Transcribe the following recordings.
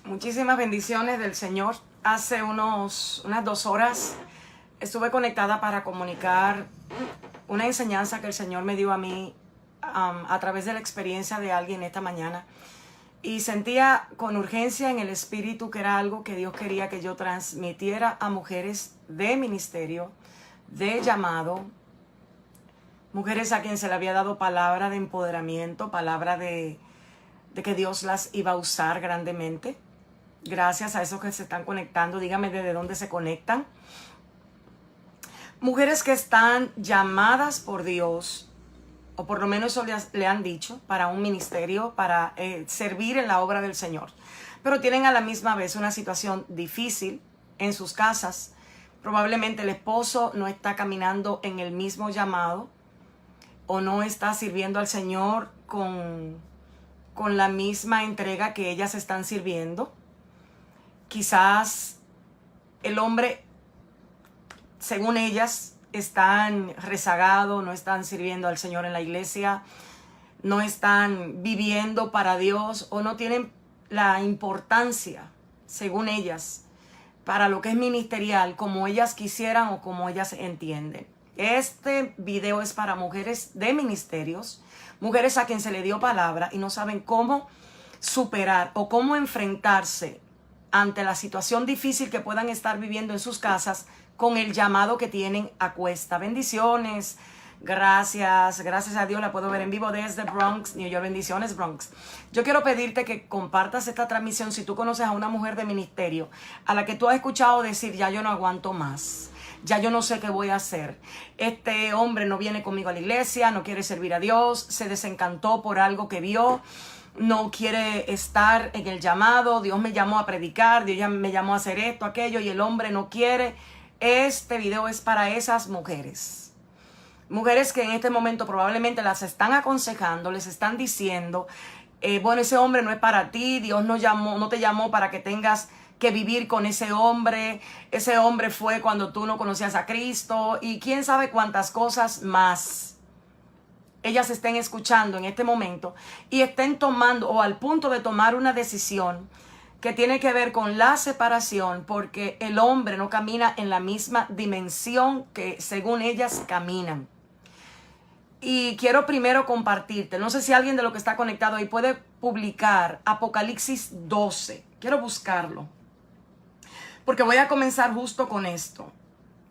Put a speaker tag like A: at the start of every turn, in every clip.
A: Muchísimas bendiciones del Señor. Hace unas 2 horas estuve conectada para comunicar una enseñanza que el Señor me dio a mí a través de la experiencia de alguien esta mañana. Y sentía con urgencia en el espíritu que era algo que Dios quería que yo transmitiera a mujeres de ministerio, de llamado, mujeres a quien se le había dado palabra de empoderamiento, palabra de que Dios las iba a usar grandemente. Gracias a esos que se están conectando, dígame desde dónde se conectan. Mujeres que están llamadas por Dios, o por lo menos eso le han dicho, para un ministerio, para servir en la obra del Señor. Pero tienen a la misma vez una situación difícil en sus casas. Probablemente el esposo no está caminando en el mismo llamado o no está sirviendo al Señor con la misma entrega que ellas están sirviendo. Quizás el hombre, según ellas, están rezagados, no están sirviendo al Señor en la iglesia, no están viviendo para Dios o no tienen la importancia, según ellas, para lo que es ministerial, como ellas quisieran o como ellas entienden. Este video es para mujeres de ministerios, mujeres a quien se le dio palabra y no saben cómo superar o cómo enfrentarse ante la situación difícil que puedan estar viviendo en sus casas con el llamado que tienen a cuesta. Bendiciones, gracias a Dios la puedo ver en vivo desde Bronx, New York. Bendiciones, Bronx. Yo quiero pedirte que compartas esta transmisión si tú conoces a una mujer de ministerio a la que tú has escuchado decir: ya yo no aguanto más, ya yo no sé qué voy a hacer. Este hombre no viene conmigo a la iglesia, no quiere servir a Dios, se desencantó por algo que vio, no quiere estar en el llamado. Dios me llamó a predicar, Dios ya me llamó a hacer esto, aquello, y el hombre no quiere. Este video es para esas mujeres. Mujeres que en este momento probablemente las están aconsejando, les están diciendo, bueno, ese hombre no es para ti, Dios no te llamó para que tengas que vivir con ese hombre fue cuando tú no conocías a Cristo, y quién sabe cuántas cosas más ellas estén escuchando en este momento y estén tomando o al punto de tomar una decisión que tiene que ver con la separación, porque el hombre no camina en la misma dimensión que según ellas caminan. Y quiero primero compartirte, no sé si alguien de los que está conectado ahí puede publicar Apocalipsis 12. Quiero buscarlo, porque voy a comenzar justo con esto.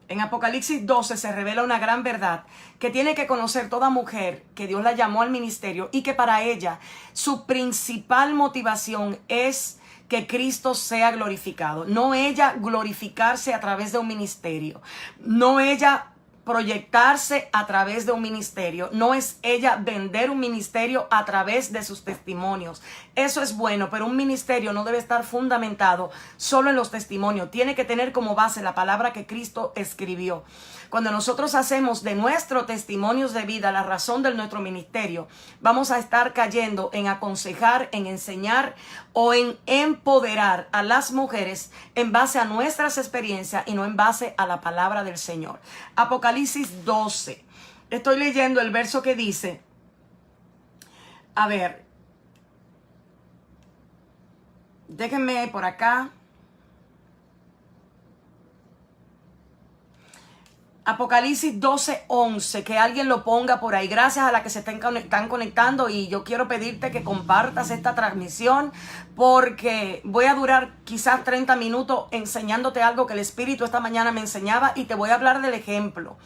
A: En Apocalipsis 12 se revela una gran verdad que tiene que conocer toda mujer que Dios la llamó al ministerio y que para ella su principal motivación es que Cristo sea glorificado. No ella glorificarse a través de un ministerio, no ella proyectarse a través de un ministerio, no es ella vender un ministerio a través de sus testimonios. Eso es bueno, pero un ministerio no debe estar fundamentado solo en los testimonios. Tiene que tener como base la palabra que Cristo escribió. Cuando nosotros hacemos de nuestros testimonios de vida la razón de nuestro ministerio, vamos a estar cayendo en aconsejar, en enseñar o en empoderar a las mujeres en base a nuestras experiencias y no en base a la palabra del Señor. Apocalipsis 12. Estoy leyendo el verso que dice, a ver, déjenme por acá. Apocalipsis 12:11, que alguien lo ponga por ahí. Gracias a las que se están conectando, y yo quiero pedirte que compartas esta transmisión porque voy a durar quizás 30 minutos enseñándote algo que el Espíritu esta mañana me enseñaba y te voy a hablar del ejemplo.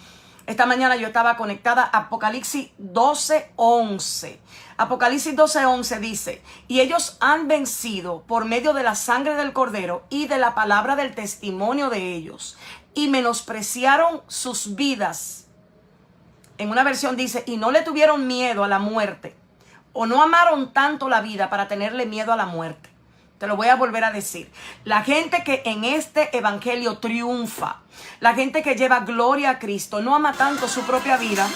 A: Esta mañana yo estaba conectada a Apocalipsis 12:11. Apocalipsis 12:11 dice: y ellos han vencido por medio de la sangre del Cordero y de la palabra del testimonio de ellos, y menospreciaron sus vidas. En una versión dice: y no le tuvieron miedo a la muerte, o no amaron tanto la vida para tenerle miedo a la muerte. Te lo voy a volver a decir. La gente que en este evangelio triunfa, la gente que lleva gloria a Cristo, no ama tanto su propia vida,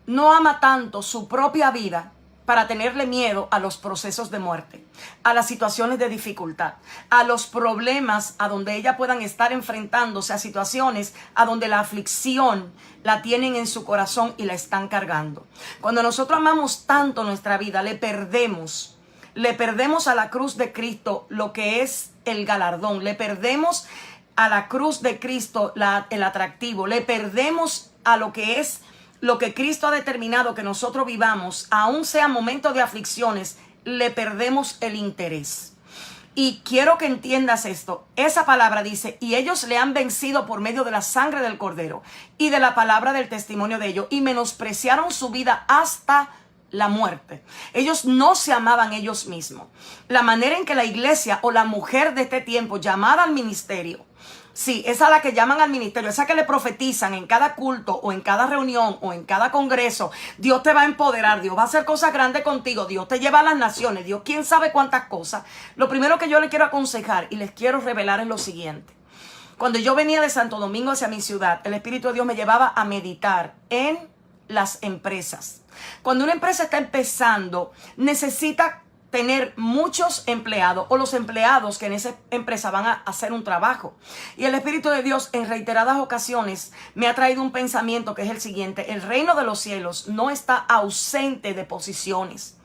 A: no ama tanto su propia vida para tenerle miedo a los procesos de muerte, a las situaciones de dificultad, a los problemas a donde ellas puedan estar enfrentándose, a situaciones a donde la aflicción la tienen en su corazón y la están cargando. Cuando nosotros amamos tanto nuestra vida, le perdemos Le perdemos a la cruz de Cristo lo que es el galardón. Le perdemos a la cruz de Cristo el atractivo. Le perdemos a lo que es lo que Cristo ha determinado que nosotros vivamos, aun sea momentos de aflicciones, le perdemos el interés. Y quiero que entiendas esto. Esa palabra dice, y ellos le han vencido por medio de la sangre del Cordero y de la palabra del testimonio de ellos, y menospreciaron su vida hasta la muerte. Ellos no se amaban ellos mismos. La manera en que la iglesia o la mujer de este tiempo llamada al ministerio, sí, esa a la que llaman al ministerio, esa que le profetizan en cada culto o en cada reunión o en cada congreso, Dios te va a empoderar, Dios va a hacer cosas grandes contigo, Dios te lleva a las naciones, Dios quién sabe cuántas cosas. Lo primero que yo le quiero aconsejar y les quiero revelar es lo siguiente. Cuando yo venía de Santo Domingo hacia mi ciudad, el Espíritu de Dios me llevaba a meditar en las empresas. Cuando una empresa está empezando, necesita tener muchos empleados o los empleados que en esa empresa van a hacer un trabajo. Y el Espíritu de Dios en reiteradas ocasiones me ha traído un pensamiento que es el siguiente: el reino de los cielos no está ausente de posiciones.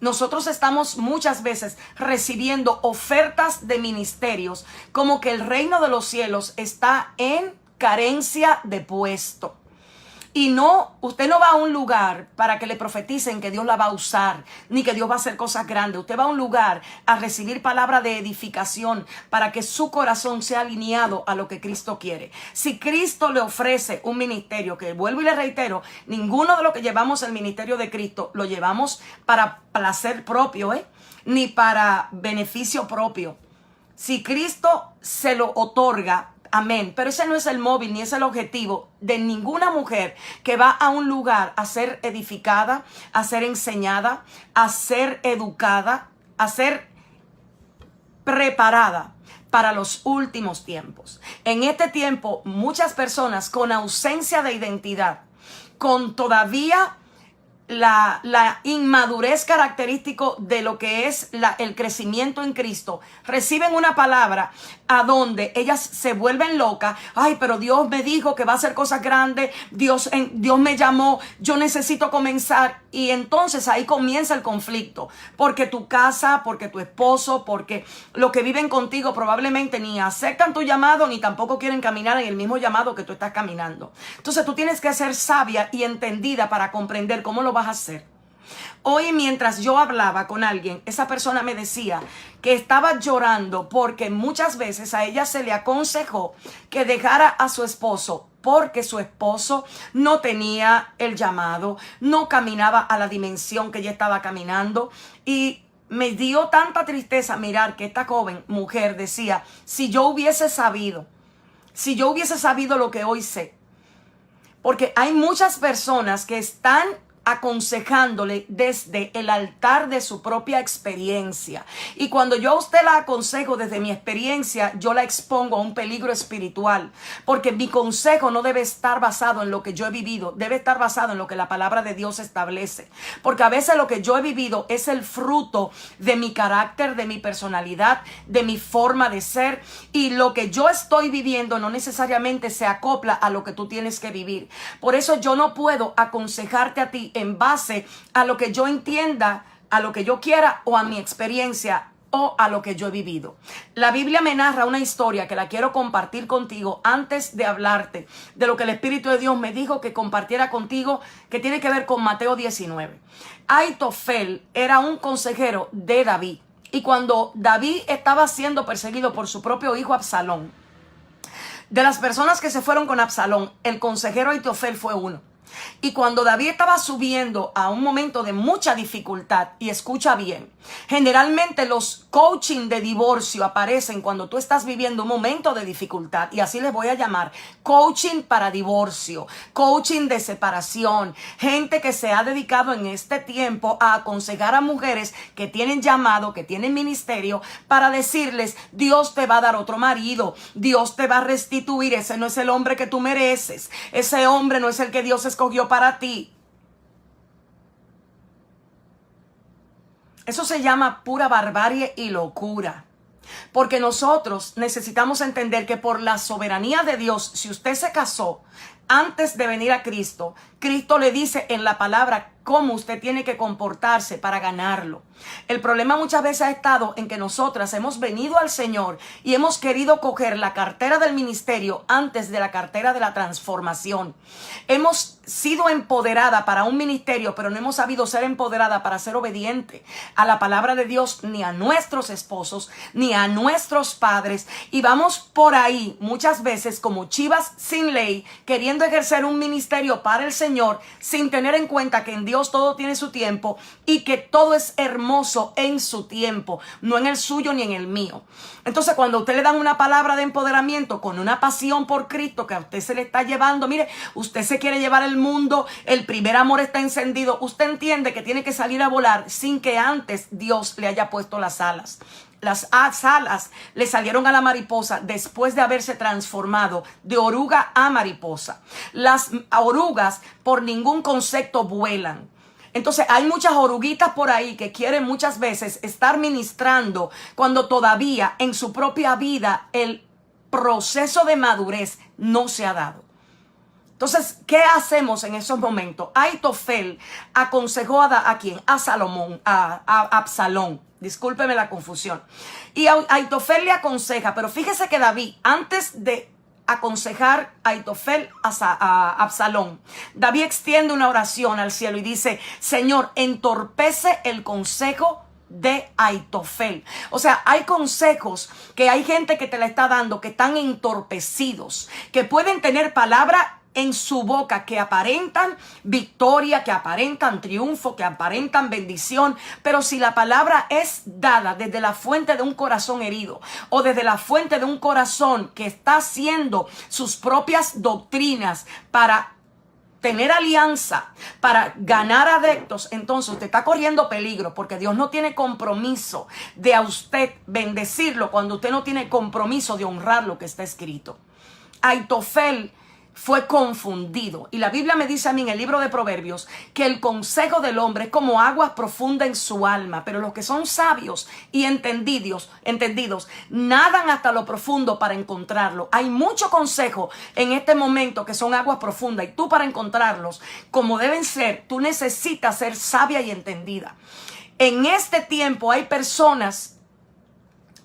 A: Nosotros estamos muchas veces recibiendo ofertas de ministerios como que el reino de los cielos está en carencia de puesto. Y no, usted no va a un lugar para que le profeticen que Dios la va a usar, ni que Dios va a hacer cosas grandes. Usted va a un lugar a recibir palabra de edificación para que su corazón sea alineado a lo que Cristo quiere. Si Cristo le ofrece un ministerio, que vuelvo y le reitero, ninguno de los que llevamos el ministerio de Cristo lo llevamos para placer propio, ni para beneficio propio. Si Cristo se lo otorga, amén, pero ese no es el móvil ni es el objetivo de ninguna mujer que va a un lugar a ser edificada, a ser enseñada, a ser educada, a ser preparada para los últimos tiempos. En este tiempo, muchas personas con ausencia de identidad, con todavía la inmadurez característico de lo que es el crecimiento en Cristo, reciben una palabra a donde ellas se vuelven locas. Ay, pero Dios me dijo que va a hacer cosas grandes, Dios me llamó, yo necesito comenzar. Y entonces ahí comienza el conflicto, porque tu casa, porque tu esposo, porque los que viven contigo probablemente ni aceptan tu llamado, ni tampoco quieren caminar en el mismo llamado que tú estás caminando. Entonces tú tienes que ser sabia y entendida para comprender cómo lo vas a hacer. Hoy, mientras yo hablaba con alguien, esa persona me decía que estaba llorando porque muchas veces a ella se le aconsejó que dejara a su esposo porque su esposo no tenía el llamado, no caminaba a la dimensión que ella estaba caminando. Y me dio tanta tristeza mirar que esta joven mujer decía, si yo hubiese sabido lo que hoy sé. Porque hay muchas personas que están aconsejándole desde el altar de su propia experiencia. Y cuando yo a usted la aconsejo desde mi experiencia, yo la expongo a un peligro espiritual, porque mi consejo no debe estar basado en lo que yo he vivido, debe estar basado en lo que la palabra de Dios establece. Porque a veces lo que yo he vivido es el fruto de mi carácter, de mi personalidad, de mi forma de ser, y lo que yo estoy viviendo no necesariamente se acopla a lo que tú tienes que vivir. Por eso yo no puedo aconsejarte a ti en base a lo que yo entienda, a lo que yo quiera o a mi experiencia o a lo que yo he vivido. La Biblia me narra una historia que la quiero compartir contigo antes de hablarte de lo que el Espíritu de Dios me dijo que compartiera contigo, que tiene que ver con Mateo 19. Aitofel era un consejero de David, y cuando David estaba siendo perseguido por su propio hijo Absalón, de las personas que se fueron con Absalón, el consejero Aitofel fue uno. Y cuando David estaba subiendo a un momento de mucha dificultad, y escucha bien, generalmente los coaching de divorcio aparecen cuando tú estás viviendo un momento de dificultad, y así les voy a llamar coaching para divorcio, coaching de separación, gente que se ha dedicado en este tiempo a aconsejar a mujeres que tienen llamado, que tienen ministerio, para decirles, Dios te va a dar otro marido, Dios te va a restituir, ese no es el hombre que tú mereces, ese hombre no es el que Dios escogió para ti. Eso se llama pura barbarie y locura. Porque nosotros necesitamos entender que por la soberanía de Dios, si usted se casó, antes de venir a Cristo, Cristo le dice en la palabra cómo usted tiene que comportarse para ganarlo. El problema muchas veces ha estado en que nosotras hemos venido al Señor y hemos querido coger la cartera del ministerio antes de la cartera de la transformación. Hemos sido empoderada para un ministerio, pero no hemos sabido ser empoderada para ser obediente a la palabra de Dios, ni a nuestros esposos, ni a nuestros padres. Y vamos por ahí muchas veces como chivas sin ley, queriendo ejercer un ministerio para el Señor, sin tener en cuenta que en Dios todo tiene su tiempo y que todo es hermoso en su tiempo, no en el suyo ni en el mío. Entonces, cuando a usted le dan una palabra de empoderamiento con una pasión por Cristo que a usted se le está llevando, mire, usted se quiere llevar el mundo, el primer amor está encendido, usted entiende que tiene que salir a volar sin que antes Dios le haya puesto las alas. Las alas le salieron a la mariposa después de haberse transformado de oruga a mariposa. Las orugas por ningún concepto vuelan. Entonces hay muchas oruguitas por ahí que quieren muchas veces estar ministrando cuando todavía en su propia vida el proceso de madurez no se ha dado. Entonces, ¿qué hacemos en esos momentos? Ahitofel aconsejó a ¿quién? A Salomón, a Absalón. Discúlpeme la confusión. Y Ahitofel le aconseja, pero fíjese que David, antes de aconsejar a Ahitofel a Absalón, David extiende una oración al cielo y dice: Señor, entorpece el consejo de Ahitofel. O sea, hay consejos que hay gente que te la está dando que están entorpecidos, que pueden tener palabra en su boca que aparentan victoria, que aparentan triunfo, que aparentan bendición, pero si la palabra es dada desde la fuente de un corazón herido o desde la fuente de un corazón que está haciendo sus propias doctrinas para tener alianza, para ganar adeptos, entonces usted está corriendo peligro, porque Dios no tiene compromiso de a usted bendecirlo cuando usted no tiene compromiso de honrar lo que está escrito. Ahitofel fue confundido. Y la Biblia me dice a mí en el libro de Proverbios que el consejo del hombre es como agua profunda en su alma, pero los que son sabios y entendidos nadan hasta lo profundo para encontrarlo. Hay mucho consejo en este momento que son aguas profundas, y tú, para encontrarlos como deben ser, tú necesitas ser sabia y entendida. En este tiempo hay personas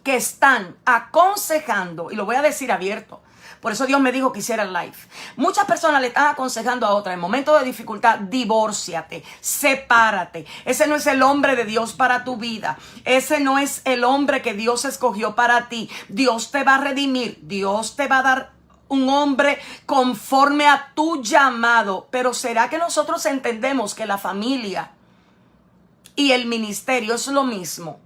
A: que están aconsejando, y lo voy a decir abierto. Por eso Dios me dijo que hiciera el live. Muchas personas le están aconsejando a otras en momentos de dificultad: divórciate, sepárate. Ese no es el hombre de Dios para tu vida. Ese no es el hombre que Dios escogió para ti. Dios te va a redimir. Dios te va a dar un hombre conforme a tu llamado. Pero ¿será que nosotros entendemos que la familia y el ministerio es lo mismo?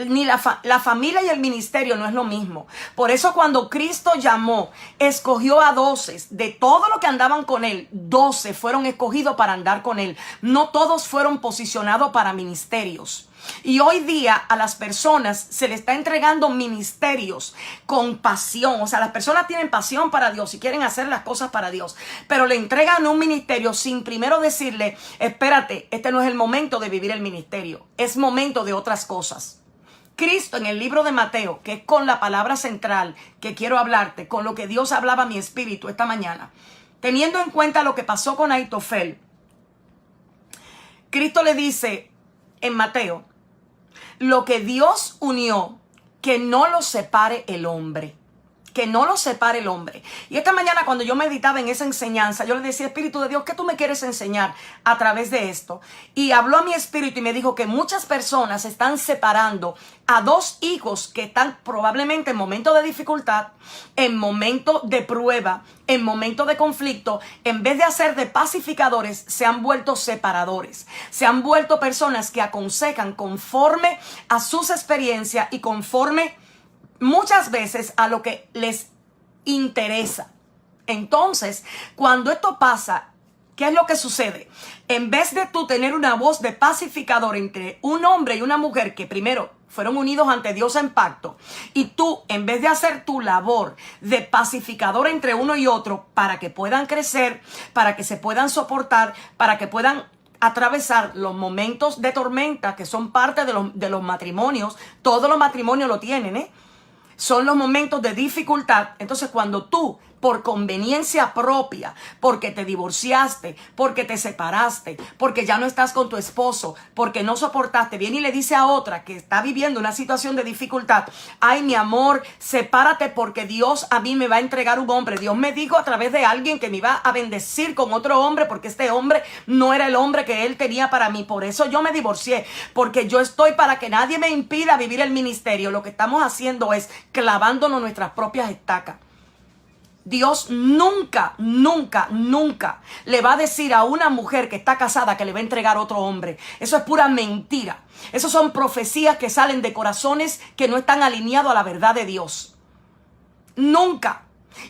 A: Ni la familia y el ministerio no es lo mismo. Por eso cuando Cristo llamó, escogió a 12. De todo lo que andaban con él, 12 fueron escogidos para andar con él. No todos fueron posicionados para ministerios. Y hoy día a las personas se le está entregando ministerios con pasión. O sea, las personas tienen pasión para Dios y quieren hacer las cosas para Dios, pero le entregan un ministerio sin primero decirle: espérate, este no es el momento de vivir el ministerio, es momento de otras cosas. Cristo en el libro de Mateo, que es con la palabra central que quiero hablarte, con lo que Dios hablaba a mi espíritu esta mañana, teniendo en cuenta lo que pasó con Ahitofel, Cristo le dice en Mateo: lo que Dios unió, que no lo separe el hombre. Que no lo separe el hombre. Y esta mañana, cuando yo meditaba en esa enseñanza, yo le decía: Espíritu de Dios, ¿qué tú me quieres enseñar a través de esto? Y habló a mi espíritu y me dijo que muchas personas están separando a dos hijos que están probablemente en momento de dificultad, en momento de prueba, en momento de conflicto. En vez de hacer de pacificadores, se han vuelto separadores. Se han vuelto personas que aconsejan conforme a sus experiencias y conforme muchas veces a lo que les interesa. Entonces, cuando esto pasa, ¿qué es lo que sucede? En vez de tú tener una voz de pacificador entre un hombre y una mujer que primero fueron unidos ante Dios en pacto, y tú, en vez de hacer tu labor de pacificador entre uno y otro para que puedan crecer, para que se puedan soportar, para que puedan atravesar los momentos de tormenta que son parte de los matrimonios, todos los matrimonios lo tienen, son los momentos de dificultad. Entonces, cuando tú por conveniencia propia, porque te divorciaste, porque te separaste, porque ya no estás con tu esposo, porque no soportaste, viene y le dice a otra que está viviendo una situación de dificultad: ay, mi amor, sepárate porque Dios a mí me va a entregar un hombre. Dios me dijo a través de alguien que me iba a bendecir con otro hombre, porque este hombre no era el hombre que él tenía para mí. Por eso yo me divorcié, porque yo estoy para que nadie me impida vivir el ministerio. Lo que estamos haciendo es clavándonos nuestras propias estacas. Dios nunca, nunca, nunca le va a decir a una mujer que está casada que le va a entregar otro hombre. Eso es pura mentira. Eso son profecías que salen de corazones que no están alineados a la verdad de Dios. Nunca.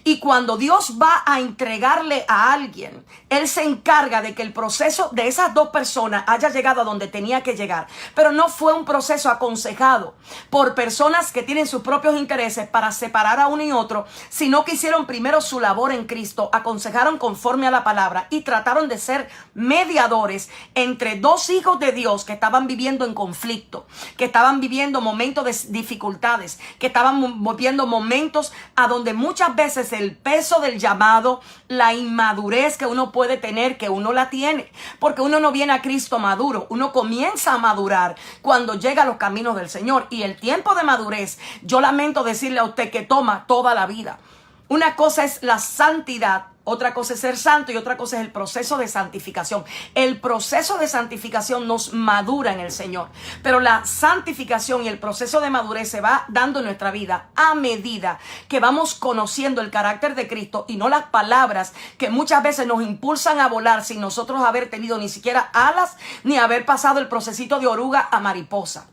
A: Y cuando Dios va a entregarle a alguien, Él se encarga de que el proceso de esas dos personas haya llegado a donde tenía que llegar. Pero no fue un proceso aconsejado por personas que tienen sus propios intereses para separar a uno y otro, sino que hicieron primero su labor en Cristo, aconsejaron conforme a la palabra y trataron de ser mediadores entre dos hijos de Dios que estaban viviendo en conflicto, que estaban viviendo momentos de dificultades, que estaban viviendo momentos a donde muchas veces el peso del llamado, la inmadurez que uno puede tener, que uno la tiene, porque uno no viene a Cristo maduro, uno comienza a madurar cuando llega a los caminos del Señor, y el tiempo de madurez, yo lamento decirle a usted que toma toda la vida. Una cosa es la santidad, otra cosa es ser santo y otra cosa es el proceso de santificación. El proceso de santificación nos madura en el Señor, pero la santificación y el proceso de madurez se va dando en nuestra vida a medida que vamos conociendo el carácter de Cristo y no las palabras que muchas veces nos impulsan a volar sin nosotros haber tenido ni siquiera alas ni haber pasado el procesito de oruga a mariposa.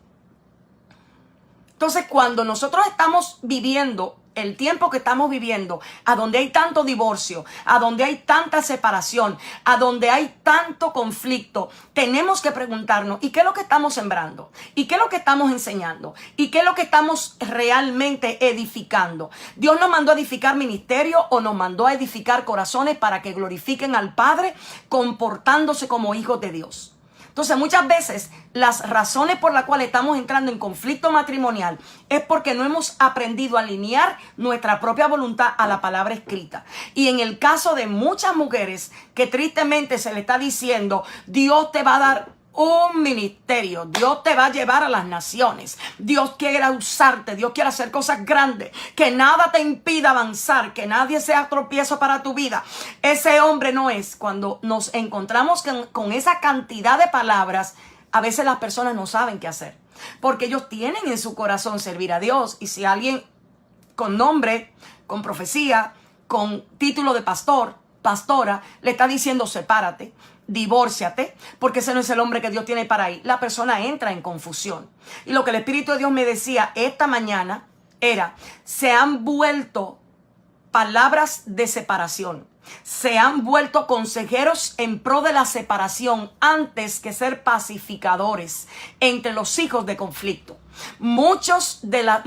A: Entonces, cuando nosotros estamos viviendo el tiempo que estamos viviendo, a donde hay tanto divorcio, a donde hay tanta separación, a donde hay tanto conflicto, tenemos que preguntarnos: ¿y qué es lo que estamos sembrando? ¿Y qué es lo que estamos enseñando? ¿Y qué es lo que estamos realmente edificando? ¿Dios nos mandó a edificar ministerio o nos mandó a edificar corazones para que glorifiquen al Padre comportándose como hijos de Dios? Entonces, muchas veces las razones por las cuales estamos entrando en conflicto matrimonial es porque no hemos aprendido a alinear nuestra propia voluntad a la palabra escrita. Y en el caso de muchas mujeres que tristemente se le está diciendo: Dios te va a dar un ministerio, Dios te va a llevar a las naciones, Dios quiere usarte, Dios quiere hacer cosas grandes, que nada te impida avanzar, que nadie sea tropiezo para tu vida. Ese hombre no es. Cuando nos encontramos con esa cantidad de palabras, a veces las personas no saben qué hacer, porque ellos tienen en su corazón servir a Dios. Y si alguien con nombre, con profecía, con título de pastor, pastora, le está diciendo: sepárate, divórciate, porque ese no es el hombre que Dios tiene para ahí, la persona entra en confusión. Y lo que el Espíritu de Dios me decía esta mañana era: se han vuelto palabras de separación, se han vuelto consejeros en pro de la separación antes que ser pacificadores entre los hijos de conflicto. Muchas de las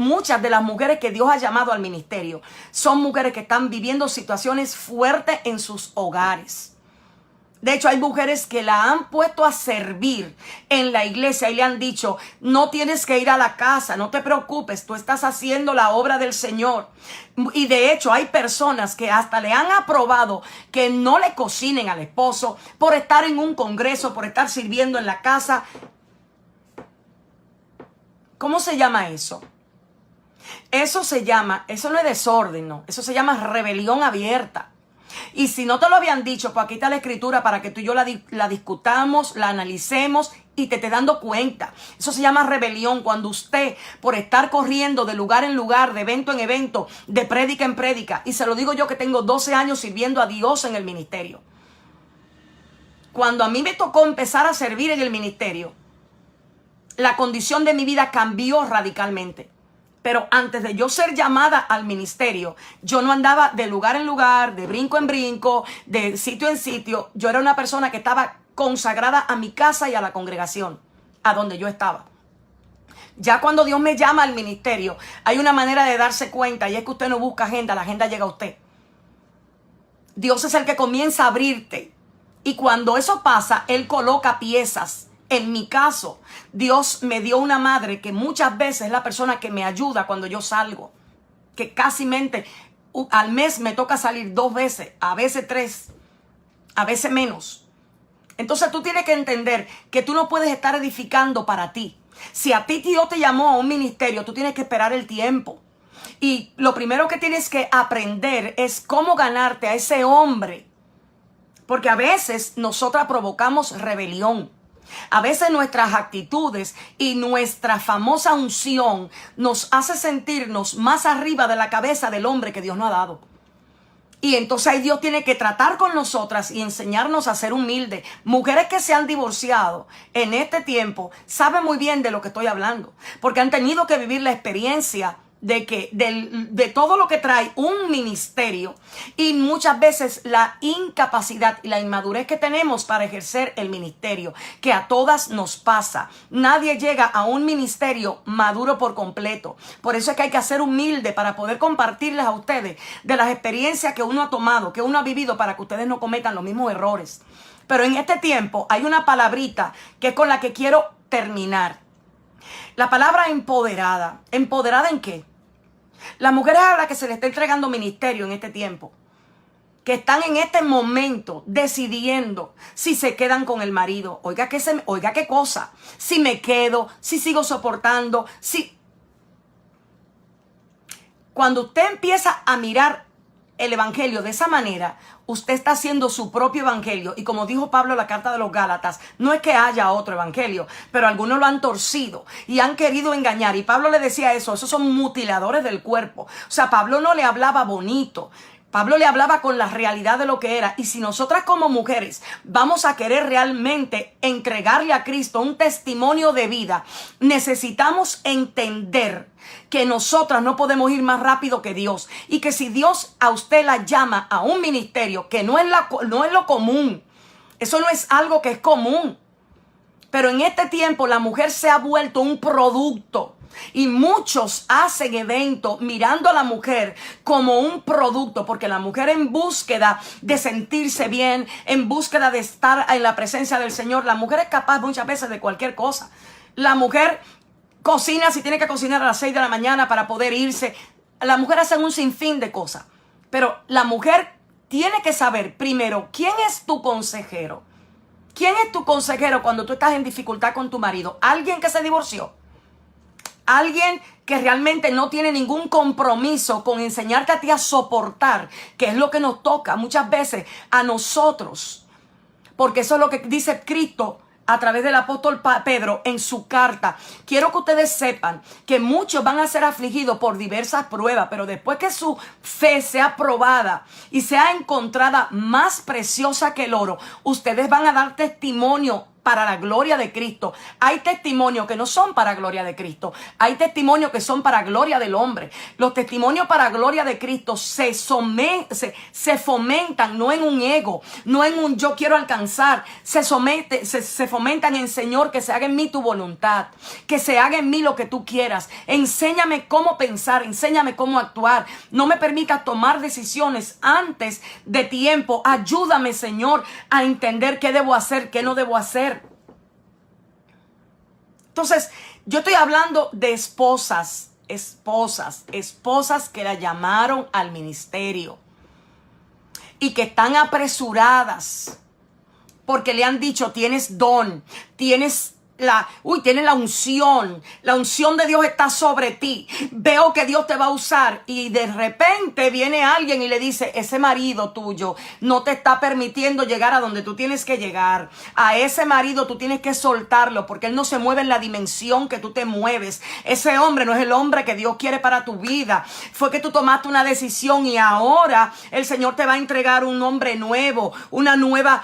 A: mujeres que Dios ha llamado al ministerio son mujeres que están viviendo situaciones fuertes en sus hogares. De hecho, hay mujeres que la han puesto a servir en la iglesia y le han dicho: no tienes que ir a la casa, no te preocupes, tú estás haciendo la obra del Señor. Y de hecho, hay personas que hasta le han aprobado que no le cocinen al esposo por estar en un congreso, por estar sirviendo en la casa. ¿Cómo se llama eso? Eso no es desorden, no. Eso se llama rebelión abierta. Y si no te lo habían dicho, pues aquí está la escritura para que tú y yo la discutamos, la analicemos y te estés dando cuenta. Eso se llama rebelión, cuando usted, por estar corriendo de lugar en lugar, de evento en evento, de prédica en prédica, y se lo digo yo que tengo 12 años sirviendo a Dios en el ministerio. Cuando a mí me tocó empezar a servir en el ministerio, la condición de mi vida cambió radicalmente. Pero antes de yo ser llamada al ministerio, yo no andaba de lugar en lugar, de brinco en brinco, de sitio en sitio. Yo era una persona que estaba consagrada a mi casa y a la congregación, a donde yo estaba. Ya cuando Dios me llama al ministerio, hay una manera de darse cuenta, y es que usted no busca agenda, la agenda llega a usted. Dios es el que comienza a abrirte. Y cuando eso pasa, Él coloca piezas. En mi caso, Dios me dio una madre que muchas veces es la persona que me ayuda cuando yo salgo, que casi mente al mes me toca salir 2 veces, a veces 3, a veces menos. Entonces tú tienes que entender que tú no puedes estar edificando para ti. Si a ti Dios te llamó a un ministerio, tú tienes que esperar el tiempo. Y lo primero que tienes que aprender es cómo ganarte a ese hombre. Porque a veces nosotras provocamos rebelión. A veces nuestras actitudes y nuestra famosa unción nos hace sentirnos más arriba de la cabeza del hombre que Dios nos ha dado. Y entonces ahí Dios tiene que tratar con nosotras y enseñarnos a ser humildes. Mujeres que se han divorciado en este tiempo saben muy bien de lo que estoy hablando, porque han tenido que vivir la experiencia de todo lo que trae un ministerio, y muchas veces la incapacidad y la inmadurez que tenemos para ejercer el ministerio, que a todas nos pasa. Nadie llega a un ministerio maduro por completo. Por eso es que hay que ser humilde para poder compartirles a ustedes de las experiencias que uno ha tomado, que uno ha vivido, para que ustedes no cometan los mismos errores. Pero en este tiempo hay una palabrita que es con la que quiero terminar. La palabra empoderada. ¿Empoderada en qué? Las mujeres a las que se les está entregando ministerio en este tiempo, que están en este momento decidiendo si se quedan con el marido. Oiga qué cosa. Si me quedo, si sigo soportando, si... Cuando usted empieza a mirar el evangelio de esa manera, usted está haciendo su propio evangelio. Y como dijo Pablo en la carta de los Gálatas, no es que haya otro evangelio, pero algunos lo han torcido y han querido engañar. Y Pablo le decía esos son mutiladores del cuerpo. O sea, Pablo no le hablaba bonito. Pablo le hablaba con la realidad de lo que era. Y si nosotras como mujeres vamos a querer realmente entregarle a Cristo un testimonio de vida, necesitamos entender que nosotras no podemos ir más rápido que Dios. Y que si Dios a usted la llama a un ministerio, que no es lo común. Eso no es algo que es común. Pero en este tiempo la mujer se ha vuelto un producto. Y muchos hacen eventos mirando a la mujer como un producto, porque la mujer, en búsqueda de sentirse bien, en búsqueda de estar en la presencia del Señor, la mujer es capaz muchas veces de cualquier cosa. La mujer cocina si tiene que cocinar a las 6 de la mañana para poder irse. La mujer hace un sinfín de cosas. Pero la mujer tiene que saber primero quién es tu consejero. ¿Quién es tu consejero cuando tú estás en dificultad con tu marido? ¿Alguien que se divorció? Alguien que realmente no tiene ningún compromiso con enseñarte a ti a soportar, que es lo que nos toca muchas veces a nosotros. Porque eso es lo que dice Cristo a través del apóstol Pedro en su carta. Quiero que ustedes sepan que muchos van a ser afligidos por diversas pruebas, pero después que su fe sea probada y sea encontrada más preciosa que el oro, ustedes van a dar testimonio para la gloria de Cristo. Hay testimonios que no son para gloria de Cristo. Hay testimonios que son para gloria del hombre. Los testimonios para gloria de Cristo se fomentan no en un ego, no en un yo quiero alcanzar. Se fomentan en Señor, que se haga en mí tu voluntad, que se haga en mí lo que tú quieras. Enséñame cómo pensar, enséñame cómo actuar. No me permitas tomar decisiones antes de tiempo. Ayúdame, Señor, a entender qué debo hacer, qué no debo hacer. Entonces, yo estoy hablando de esposas que la llamaron al ministerio y que están apresuradas porque le han dicho, tienes don, tienes la unción de Dios está sobre ti, veo que Dios te va a usar, y de repente viene alguien y le dice, ese marido tuyo no te está permitiendo llegar a donde tú tienes que llegar. A ese marido tú tienes que soltarlo porque él no se mueve en la dimensión que tú te mueves. Ese hombre no es el hombre que Dios quiere para tu vida. Fue que tú tomaste una decisión y ahora el Señor te va a entregar un hombre nuevo, una nueva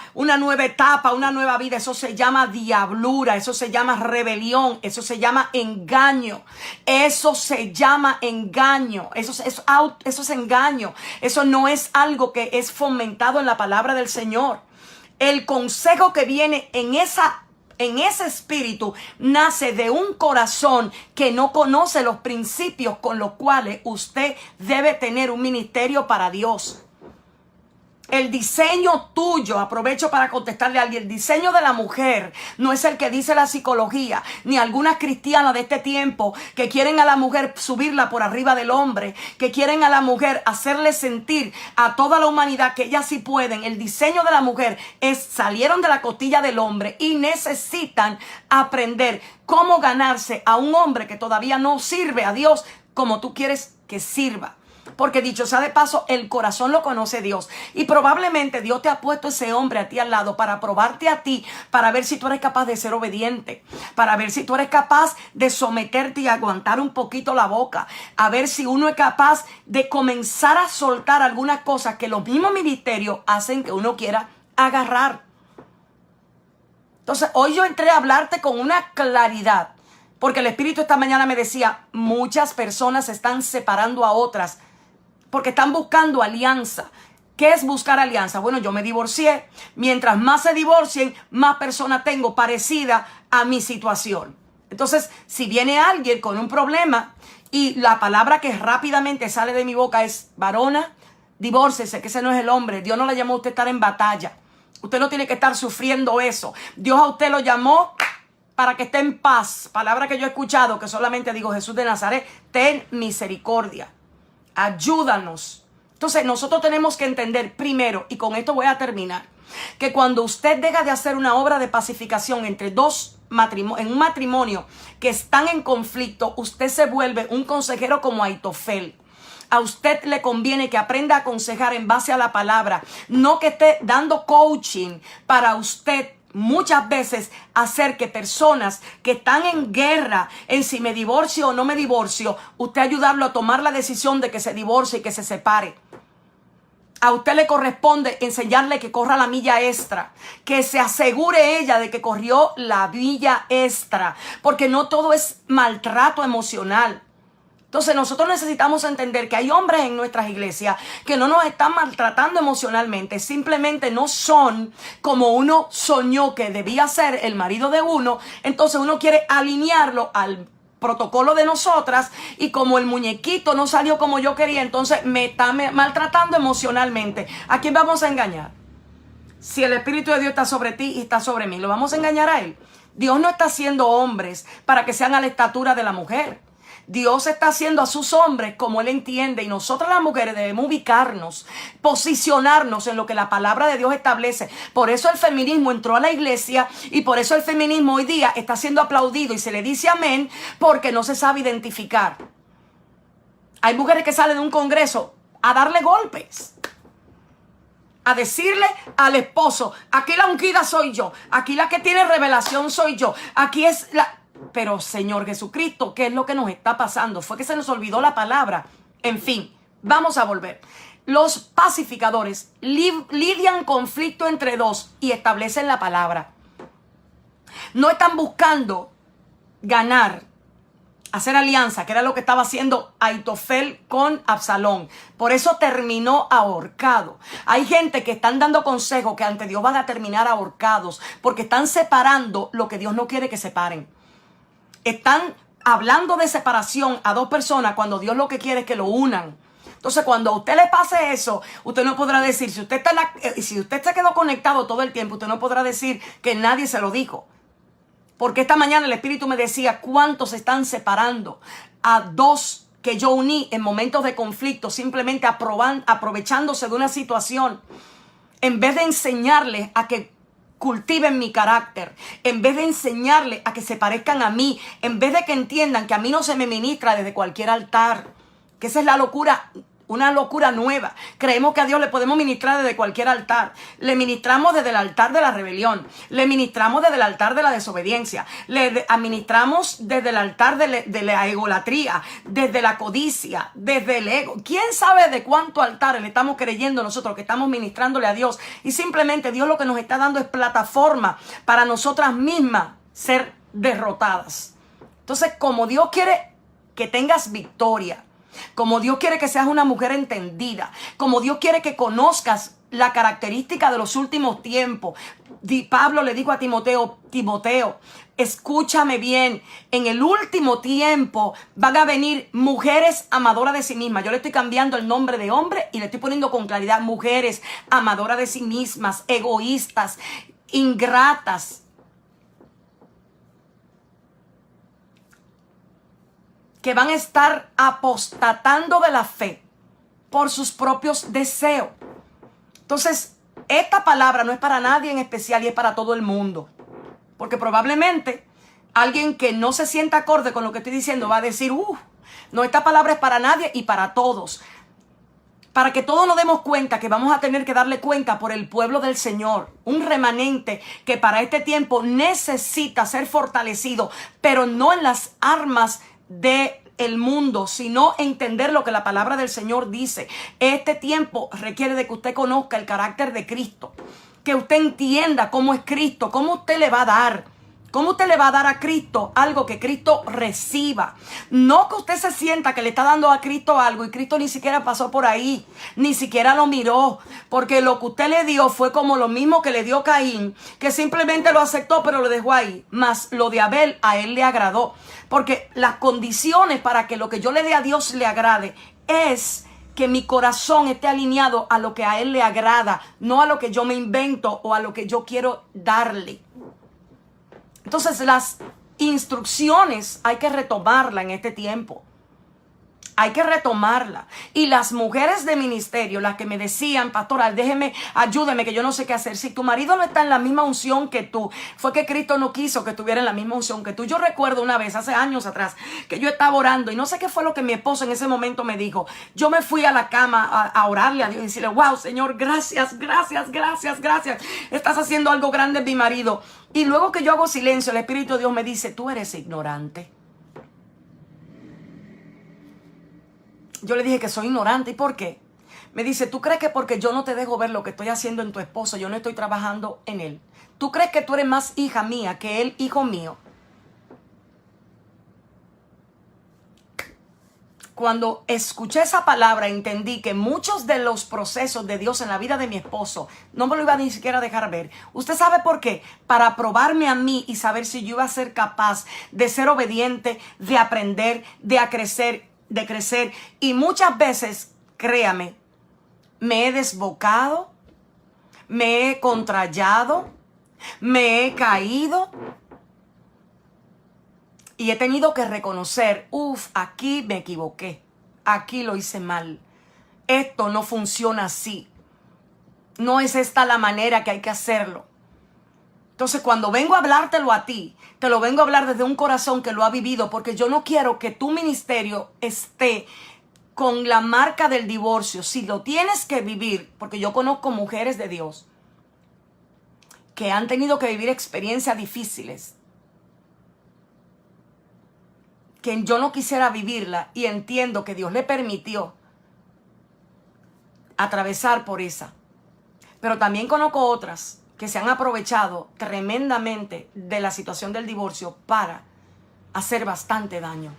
A: etapa, una nueva vida. Eso se llama diablura, eso se llama rebelión, eso se llama engaño, eso se llama engaño, eso es engaño, eso no es algo que es fomentado en la palabra del Señor. El consejo que viene en ese espíritu nace de un corazón que no conoce los principios con los cuales usted debe tener un ministerio para Dios. El diseño tuyo, aprovecho para contestarle a alguien, el diseño de la mujer no es el que dice la psicología, ni algunas cristianas de este tiempo que quieren a la mujer subirla por arriba del hombre, que quieren a la mujer hacerle sentir a toda la humanidad que ellas sí pueden. El diseño de la mujer salieron de la costilla del hombre y necesitan aprender cómo ganarse a un hombre que todavía no sirve a Dios como tú quieres que sirva. Porque dicho sea de paso, el corazón lo conoce Dios. Y probablemente Dios te ha puesto ese hombre a ti al lado para probarte a ti, para ver si tú eres capaz de ser obediente, para ver si tú eres capaz de someterte y aguantar un poquito la boca, a ver si uno es capaz de comenzar a soltar algunas cosas que los mismos ministerios hacen que uno quiera agarrar. Entonces, hoy yo entré a hablarte con una claridad, porque el Espíritu esta mañana me decía, muchas personas se están separando a otras porque están buscando alianza. ¿Qué es buscar alianza? Bueno, yo me divorcié. Mientras más se divorcien, más personas tengo parecida a mi situación. Entonces, si viene alguien con un problema y la palabra que rápidamente sale de mi boca es, varona, divórcese, que ese no es el hombre. Dios no la llamó a usted a estar en batalla. Usted no tiene que estar sufriendo eso. Dios a usted lo llamó para que esté en paz. Palabra que yo he escuchado, que solamente digo, Jesús de Nazaret, ten misericordia. Ayúdanos. Entonces nosotros tenemos que entender primero, y con esto voy a terminar, que cuando usted deja de hacer una obra de pacificación entre dos en un matrimonio que están en conflicto, usted se vuelve un consejero como Aitofel. A usted le conviene que aprenda a aconsejar en base a la palabra, no que esté dando coaching para usted muchas veces hacer que personas que están en guerra en si me divorcio o no me divorcio, usted ayudarlo a tomar la decisión de que se divorcie y que se separe. A usted le corresponde enseñarle que corra la milla extra, que se asegure ella de que corrió la milla extra, porque no todo es maltrato emocional. Entonces nosotros necesitamos entender que hay hombres en nuestras iglesias que no nos están maltratando emocionalmente, simplemente no son como uno soñó que debía ser el marido de uno, entonces uno quiere alinearlo al protocolo de nosotras y como el muñequito no salió como yo quería, entonces me está maltratando emocionalmente. ¿A quién vamos a engañar? Si el Espíritu de Dios está sobre ti y está sobre mí, ¿lo vamos a engañar a Él? Dios no está haciendo hombres para que sean a la estatura de la mujer. Dios está haciendo a sus hombres como Él entiende, y nosotras las mujeres debemos ubicarnos, posicionarnos en lo que la palabra de Dios establece. Por eso el feminismo entró a la iglesia y por eso el feminismo hoy día está siendo aplaudido y se le dice amén, porque no se sabe identificar. Hay mujeres que salen de un congreso a darle golpes, a decirle al esposo, aquí la ungida soy yo, aquí la que tiene revelación soy yo, aquí es la... Pero Señor Jesucristo, ¿qué es lo que nos está pasando? Fue que se nos olvidó la palabra. En fin, vamos a volver. Los pacificadores lidian conflicto entre dos y establecen la palabra. No están buscando ganar, hacer alianza, que era lo que estaba haciendo Aitofel con Absalón. Por eso terminó ahorcado. Hay gente que están dando consejos que ante Dios van a terminar ahorcados porque están separando lo que Dios no quiere que separen. Están hablando de separación a dos personas cuando Dios lo que quiere es que lo unan. Entonces, cuando a usted le pase eso, usted no podrá decir, si usted se quedó conectado todo el tiempo, usted no podrá decir que nadie se lo dijo. Porque esta mañana el Espíritu me decía cuántos están separando a dos que yo uní en momentos de conflicto, simplemente aprovechándose de una situación, en vez de enseñarles a que cultiven mi carácter, en vez de enseñarles a que se parezcan a mí, en vez de que entiendan que a mí no se me ministra desde cualquier altar, que esa es la locura, una locura nueva. Creemos que a Dios le podemos ministrar desde cualquier altar. Le ministramos desde el altar de la rebelión, le ministramos desde el altar de la desobediencia, le administramos desde el altar de la egolatría, desde la codicia, desde el ego. ¿Quién sabe de cuánto altares le estamos creyendo nosotros que estamos ministrándole a Dios? Y simplemente Dios lo que nos está dando es plataforma para nosotras mismas ser derrotadas. Entonces, como Dios quiere que tengas victoria, como Dios quiere que seas una mujer entendida, como Dios quiere que conozcas la característica de los últimos tiempos. Pablo le dijo a Timoteo, escúchame bien, en el último tiempo van a venir mujeres amadoras de sí mismas. Yo le estoy cambiando el nombre de hombre y le estoy poniendo con claridad mujeres amadoras de sí mismas, egoístas, ingratas. Que van a estar apostatando de la fe por sus propios deseos. Entonces, esta palabra no es para nadie en especial y es para todo el mundo. Porque probablemente alguien que no se sienta acorde con lo que estoy diciendo va a decir, no, esta palabra es para nadie y para todos. Para que todos nos demos cuenta que vamos a tener que darle cuenta por el pueblo del Señor. Un remanente que para este tiempo necesita ser fortalecido, pero no en las armas del mundo, sino entender lo que la palabra del Señor dice. Este tiempo requiere de que usted conozca el carácter de Cristo, que usted entienda cómo es Cristo, cómo usted le va a dar. ¿Cómo usted le va a dar a Cristo algo que Cristo reciba? No que usted se sienta que le está dando a Cristo algo y Cristo ni siquiera pasó por ahí, ni siquiera lo miró, porque lo que usted le dio fue como lo mismo que le dio Caín, que simplemente lo aceptó pero lo dejó ahí. Mas lo de Abel a él le agradó, porque las condiciones para que lo que yo le dé a Dios le agrade es que mi corazón esté alineado a lo que a él le agrada, no a lo que yo me invento o a lo que yo quiero darle. Entonces las instrucciones hay que retomarla en este tiempo. Hay que retomarla. Y las mujeres de ministerio, las que me decían, pastora, ayúdeme que yo no sé qué hacer. Si tu marido no está en la misma unción que tú, fue que Cristo no quiso que estuviera en la misma unción que tú. Yo recuerdo una vez, hace años atrás, que yo estaba orando y no sé qué fue lo que mi esposo en ese momento me dijo. Yo me fui a la cama a orarle a Dios y decirle, wow, Señor, gracias. Estás haciendo algo grande en mi marido. Y luego que yo hago silencio, el Espíritu de Dios me dice, tú eres ignorante. Yo le dije que soy ignorante. ¿Y por qué? Me dice, ¿tú crees que porque yo no te dejo ver lo que estoy haciendo en tu esposo, yo no estoy trabajando en él? ¿Tú crees que tú eres más hija mía que él, hijo mío? Cuando escuché esa palabra, entendí que muchos de los procesos de Dios en la vida de mi esposo no me lo iba ni siquiera a dejar ver. ¿Usted sabe por qué? Para probarme a mí y saber si yo iba a ser capaz de ser obediente, de aprender, de crecer. Y muchas veces, créame, me he desbocado, me he contrallado, me he caído. Y he tenido que reconocer, aquí me equivoqué, aquí lo hice mal, esto no funciona así, no es esta la manera que hay que hacerlo. Entonces cuando vengo a hablártelo a ti, te lo vengo a hablar desde un corazón que lo ha vivido, porque yo no quiero que tu ministerio esté con la marca del divorcio. Si lo tienes que vivir, porque yo conozco mujeres de Dios que han tenido que vivir experiencias difíciles, que yo no quisiera vivirla, y entiendo que Dios le permitió atravesar por esa. Pero también conozco otras que se han aprovechado tremendamente de la situación del divorcio para hacer bastante daño.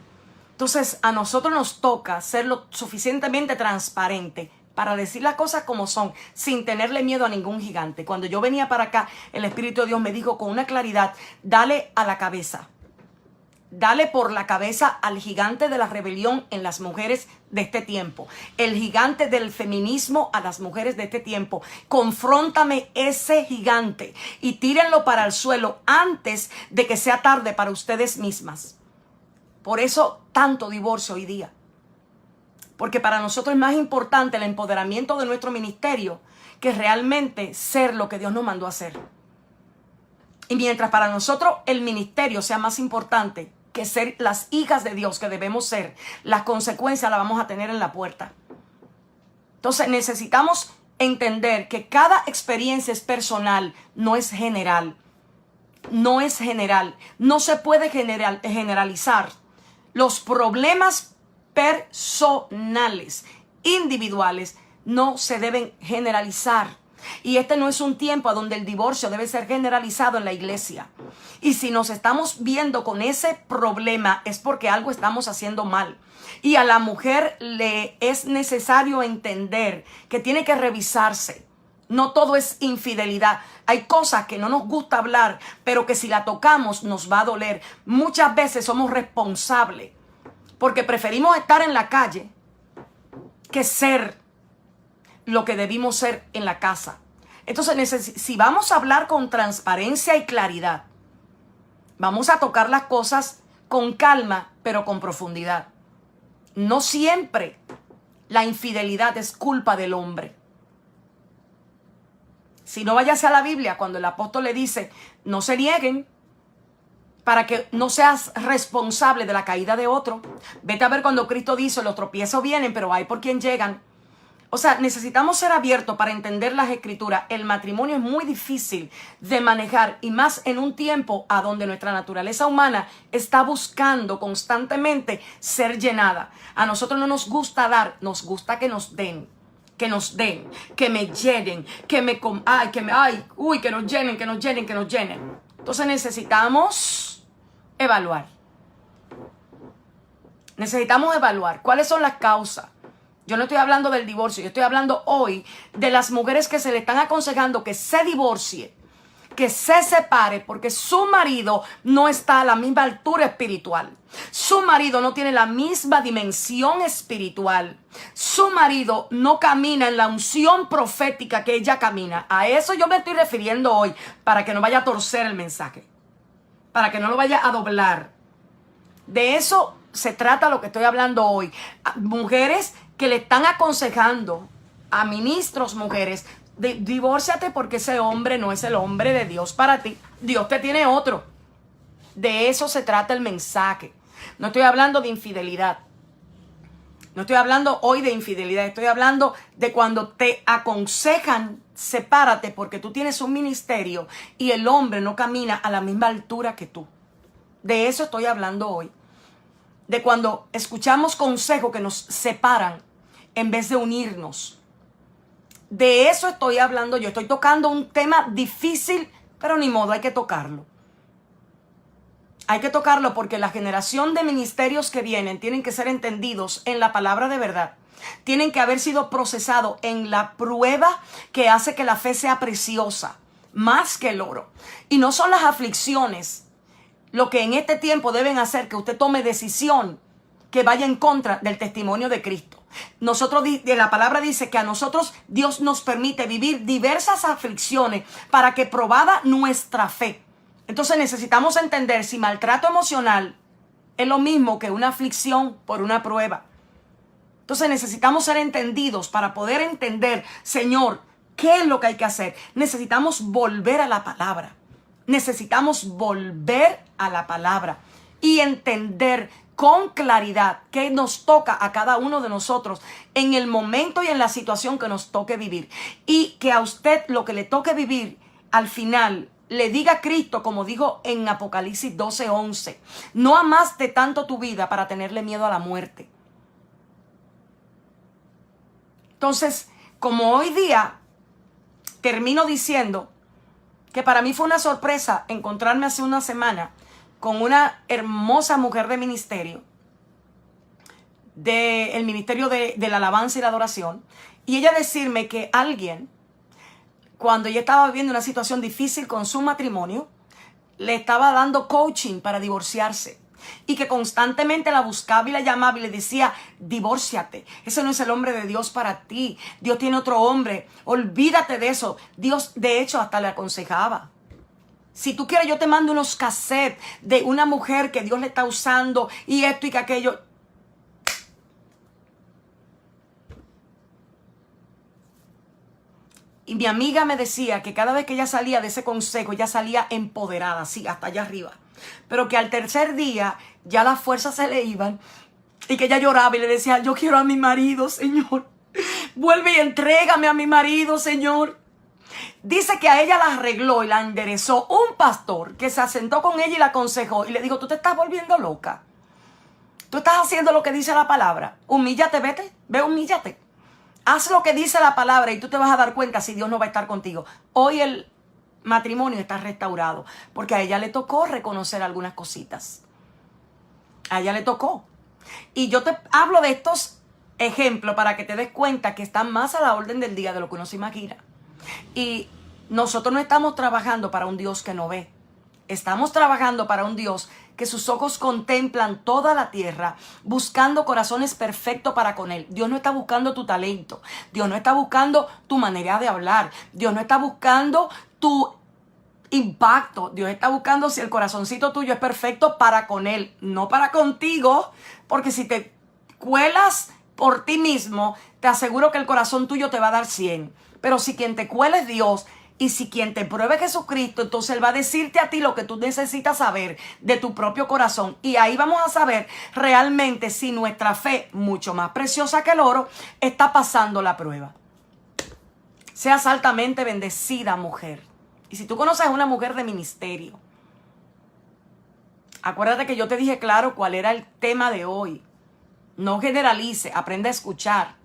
A: Entonces a nosotros nos toca ser lo suficientemente transparente para decir las cosas como son, sin tenerle miedo a ningún gigante. Cuando yo venía para acá, el Espíritu de Dios me dijo con una claridad, dale a la cabeza. Dale por la cabeza al gigante de la rebelión en las mujeres de este tiempo. El gigante del feminismo a las mujeres de este tiempo. Confróntame ese gigante y tírenlo para el suelo antes de que sea tarde para ustedes mismas. Por eso tanto divorcio hoy día. Porque para nosotros es más importante el empoderamiento de nuestro ministerio que realmente ser lo que Dios nos mandó a hacer. Y mientras para nosotros el ministerio sea más importante que ser las hijas de Dios que debemos ser, las consecuencias las vamos a tener en la puerta. Entonces necesitamos entender que cada experiencia es personal, no es general. No es general. No se puede generalizar. Los problemas personales, individuales, no se deben generalizar. Y este no es un tiempo a donde el divorcio debe ser generalizado en la iglesia. Y si nos estamos viendo con ese problema es porque algo estamos haciendo mal. Y a la mujer le es necesario entender que tiene que revisarse. No todo es infidelidad. Hay cosas que no nos gusta hablar, pero que si la tocamos nos va a doler. Muchas veces somos responsables porque preferimos estar en la calle que ser lo que debimos ser en la casa. Entonces, si vamos a hablar con transparencia y claridad, vamos a tocar las cosas con calma, pero con profundidad. No siempre la infidelidad es culpa del hombre. Si no, váyase a la Biblia cuando el apóstol le dice, no se nieguen para que no seas responsable de la caída de otro. Vete a ver cuando Cristo dice, los tropiezos vienen, pero hay por quien llegan. O sea, necesitamos ser abiertos para entender las escrituras. El matrimonio es muy difícil de manejar y más en un tiempo a donde nuestra naturaleza humana está buscando constantemente ser llenada. A nosotros no nos gusta dar, nos gusta que nos den. Que nos den, que me llenen, que nos llenen. Entonces necesitamos evaluar. Necesitamos evaluar cuáles son las causas. Yo no estoy hablando del divorcio, yo estoy hablando hoy de las mujeres que se le están aconsejando que se divorcie, que se separe porque su marido no está a la misma altura espiritual. Su marido no tiene la misma dimensión espiritual. Su marido no camina en la unción profética que ella camina. A eso yo me estoy refiriendo hoy, para que no vaya a torcer el mensaje, para que no lo vaya a doblar. De eso se trata lo que estoy hablando hoy. Mujeres que le están aconsejando a ministros, mujeres, divórciate porque ese hombre no es el hombre de Dios para ti. Dios te tiene otro. De eso se trata el mensaje. No estoy hablando de infidelidad. No estoy hablando hoy de infidelidad. Estoy hablando de cuando te aconsejan, sepárate porque tú tienes un ministerio y el hombre no camina a la misma altura que tú. De eso estoy hablando hoy. De cuando escuchamos consejos que nos separan en vez de unirnos. De eso estoy hablando yo. Estoy tocando un tema difícil, pero ni modo, hay que tocarlo. Hay que tocarlo porque la generación de ministerios que vienen tienen que ser entendidos en la palabra de verdad. Tienen que haber sido procesados en la prueba que hace que la fe sea preciosa, más que el oro. Y no son las aflicciones lo que en este tiempo deben hacer que usted tome decisión que vaya en contra del testimonio de Cristo. La palabra dice que a nosotros Dios nos permite vivir diversas aflicciones para que probada nuestra fe. Entonces necesitamos entender si maltrato emocional es lo mismo que una aflicción por una prueba. Entonces necesitamos ser entendidos para poder entender, Señor, ¿qué es lo que hay que hacer? Necesitamos volver a la palabra. Necesitamos volver a la palabra y entender con claridad qué nos toca a cada uno de nosotros en el momento y en la situación que nos toque vivir. Y que a usted lo que le toque vivir al final le diga a Cristo, como dijo en Apocalipsis 12:11, no amaste tanto tu vida para tenerle miedo a la muerte. Entonces, como hoy día termino diciendo que para mí fue una sorpresa encontrarme hace una semana con una hermosa mujer de ministerio, del ministerio de la alabanza y la adoración, y ella decirme que alguien, cuando ella estaba viviendo una situación difícil con su matrimonio, le estaba dando coaching para divorciarse. Y que constantemente la buscaba y la llamaba y le decía, divórciate, ese no es el hombre de Dios para ti, Dios tiene otro hombre, olvídate de eso. Dios de hecho hasta le aconsejaba, si tú quieres yo te mando unos cassettes de una mujer que Dios le está usando y esto y que aquello. Y mi amiga me decía que cada vez que ella salía de ese consejo, ella salía empoderada, así, hasta allá arriba. Pero que al tercer día ya las fuerzas se le iban y que ella lloraba y le decía, yo quiero a mi marido, Señor. Vuelve y entrégame a mi marido, Señor. Dice que a ella la arregló y la enderezó un pastor que se asentó con ella y la aconsejó y le dijo, tú te estás volviendo loca. Tú estás haciendo lo que dice la palabra. Humíllate, vete, humíllate. Haz lo que dice la palabra y tú te vas a dar cuenta si Dios no va a estar contigo. Hoy el matrimonio está restaurado porque a ella le tocó reconocer algunas cositas. A ella le tocó. Y yo te hablo de estos ejemplos para que te des cuenta que están más a la orden del día de lo que uno se imagina. Y nosotros no estamos trabajando para un Dios que no ve. Estamos trabajando para un Dios que sus ojos contemplan toda la tierra, buscando corazones perfectos para con Él. Dios no está buscando tu talento. Dios no está buscando tu manera de hablar. Dios no está buscando tu impacto. Dios está buscando si el corazoncito tuyo es perfecto para con Él, no para contigo, porque si te cuelas por ti mismo, te aseguro que el corazón tuyo te va a dar 100. Pero si quien te cuela es Dios, y si quien te pruebe es Jesucristo, entonces Él va a decirte a ti lo que tú necesitas saber de tu propio corazón. Y ahí vamos a saber realmente si nuestra fe, mucho más preciosa que el oro, está pasando la prueba. Seas altamente bendecida, mujer. Y si tú conoces a una mujer de ministerio, acuérdate que yo te dije claro cuál era el tema de hoy. No generalice, aprenda a escuchar.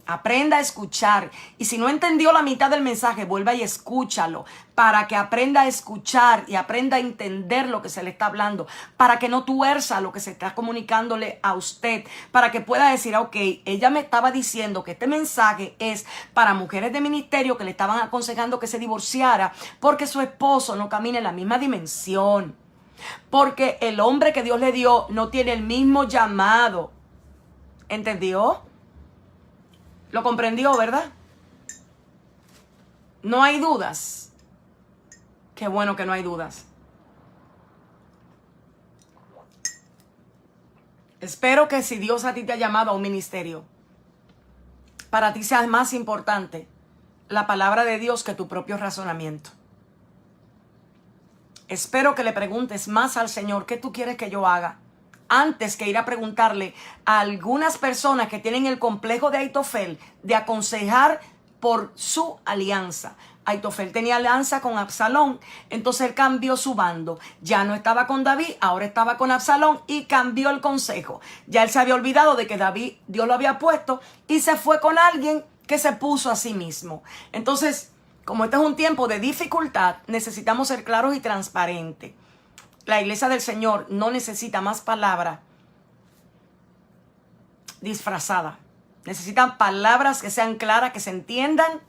A: Aprenda a escuchar. Y si no entendió la mitad del mensaje, vuelva y escúchalo. Para que aprenda a escuchar y aprenda a entender lo que se le está hablando. Para que no tuerza lo que se está comunicándole a usted. Para que pueda decir, ok, ella me estaba diciendo que este mensaje es para mujeres de ministerio que le estaban aconsejando que se divorciara porque su esposo no camina en la misma dimensión. Porque el hombre que Dios le dio no tiene el mismo llamado. ¿Entendió? Lo comprendió, ¿verdad? No hay dudas. Qué bueno que no hay dudas. Espero que si Dios a ti te ha llamado a un ministerio, para ti sea más importante la palabra de Dios que tu propio razonamiento. Espero que le preguntes más al Señor, ¿qué tú quieres que yo haga? Antes que ir a preguntarle a algunas personas que tienen el complejo de Aitofel de aconsejar por su alianza. Aitofel tenía alianza con Absalón, entonces él cambió su bando. Ya no estaba con David, ahora estaba con Absalón y cambió el consejo. Ya él se había olvidado de que David, Dios lo había puesto y se fue con alguien que se puso a sí mismo. Entonces, como este es un tiempo de dificultad, necesitamos ser claros y transparentes. La iglesia del Señor no necesita más palabras disfrazadas. Necesitan palabras que sean claras, que se entiendan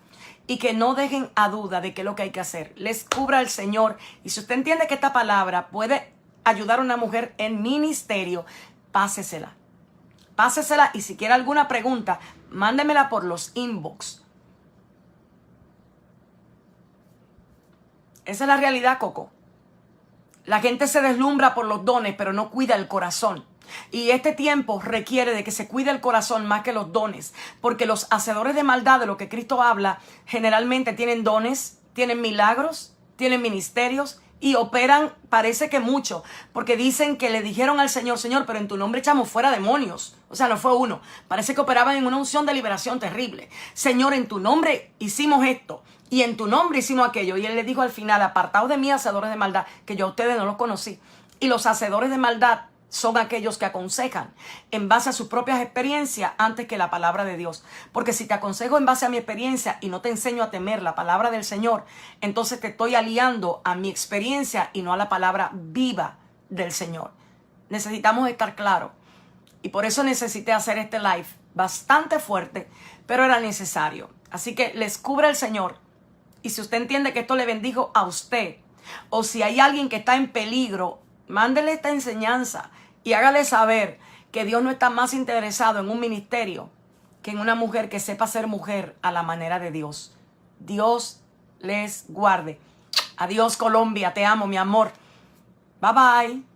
A: y que no dejen a duda de qué es lo que hay que hacer. Les cubra el Señor. Y si usted entiende que esta palabra puede ayudar a una mujer en ministerio, pásesela. Pásesela y si quiere alguna pregunta, mándemela por los inbox. Esa es la realidad, Coco. La gente se deslumbra por los dones, pero no cuida el corazón. Y este tiempo requiere de que se cuide el corazón más que los dones. Porque los hacedores de maldad, de lo que Cristo habla, generalmente tienen dones, tienen milagros, tienen ministerios y operan, parece que mucho. Porque dicen que le dijeron al Señor, Señor, pero en tu nombre echamos fuera demonios. O sea, no fue uno. Parece que operaban en una unción de liberación terrible. Señor, en tu nombre hicimos esto. Y en tu nombre hicimos aquello. Y él le dijo al final, apartaos de mí, hacedores de maldad, que yo a ustedes no los conocí. Y los hacedores de maldad son aquellos que aconsejan en base a sus propias experiencias antes que la palabra de Dios. Porque si te aconsejo en base a mi experiencia y no te enseño a temer la palabra del Señor, entonces te estoy aliando a mi experiencia y no a la palabra viva del Señor. Necesitamos estar claros. Y por eso necesité hacer este live bastante fuerte, pero era necesario. Así que les cubre el Señor. Y si usted entiende que esto le bendijo a usted, o si hay alguien que está en peligro, mándele esta enseñanza y hágale saber que Dios no está más interesado en un ministerio que en una mujer que sepa ser mujer a la manera de Dios. Dios les guarde. Adiós, Colombia, te amo, mi amor. Bye bye.